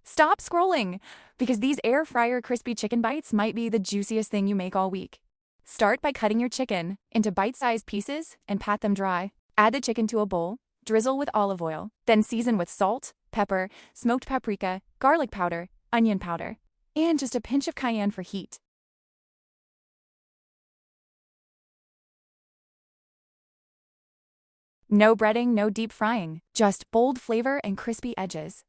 Stop scrolling, because these air fryer crispy chicken bites might be the juiciest thing you make all week. Start by cutting your chicken into bite-sized pieces and pat them dry. Add the chicken to a bowl, drizzle with olive oil, then season with salt, pepper, smoked paprika, garlic powder, onion powder, and just a pinch of cayenne for heat. No breading, no deep frying, just bold flavor and crispy edges.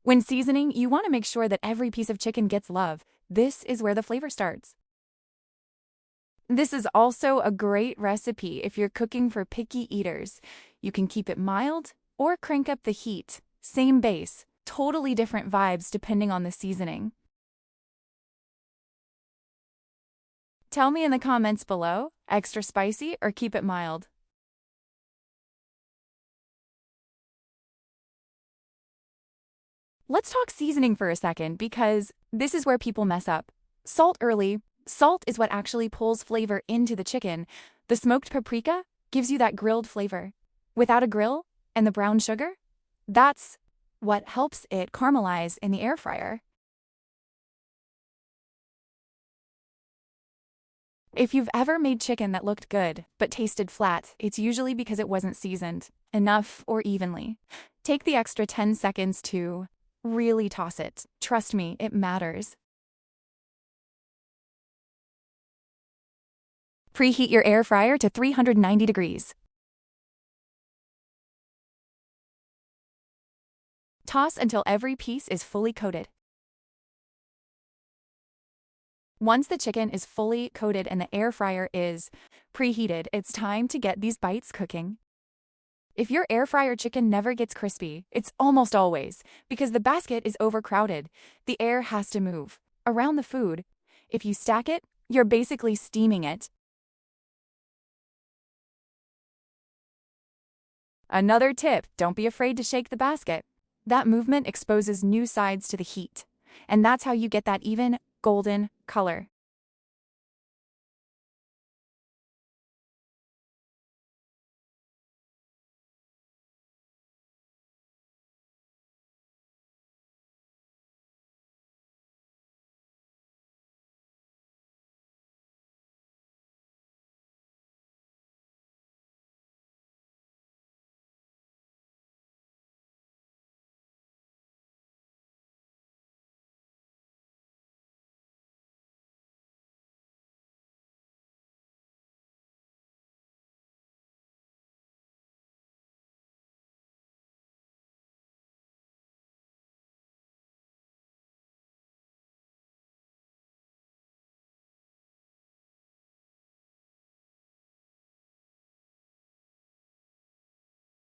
When seasoning, you want to make sure that every piece of chicken gets love. This is where the flavor starts. This is also a great recipe if you're cooking for picky eaters. You can keep it mild or crank up the heat. Same base, totally different vibes depending on the seasoning. Tell me in the comments below, extra spicy or keep it mild. Let's talk seasoning for a second, because this is where people mess up. Salt early. Salt is what actually pulls flavor into the chicken. The smoked paprika gives you that grilled flavor. Without a grill and the brown sugar, that's what helps it caramelize in the air fryer. If you've ever made chicken that looked good but tasted flat, it's usually because it wasn't seasoned enough or evenly. Take the extra 10 seconds to really toss it. Trust me, it matters. Preheat your air fryer to 390 degrees. Toss until every piece is fully coated. Once the chicken is fully coated and the air fryer is preheated, it's time to get these bites cooking. If your air fryer chicken never gets crispy, it's almost always because the basket is overcrowded. The air has to move around the food. If you stack it, you're basically steaming it. Another tip, don't be afraid to shake the basket. That movement exposes new sides to the heat, and that's how you get that even, golden color.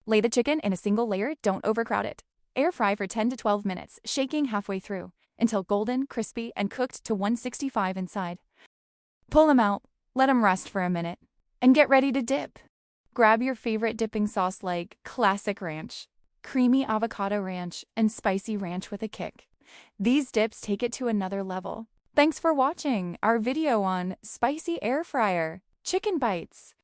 Lay the chicken in a single layer, don't overcrowd it. Air fry for 10 to 12 minutes, shaking halfway through, until golden, crispy, and cooked to 165 inside. Pull them out, let them rest for a minute, and get ready to dip. Grab your favorite dipping sauce like classic ranch, creamy avocado ranch, and spicy ranch with a kick. These dips take it to another level. Thanks for watching our video on spicy air fryer chicken bites.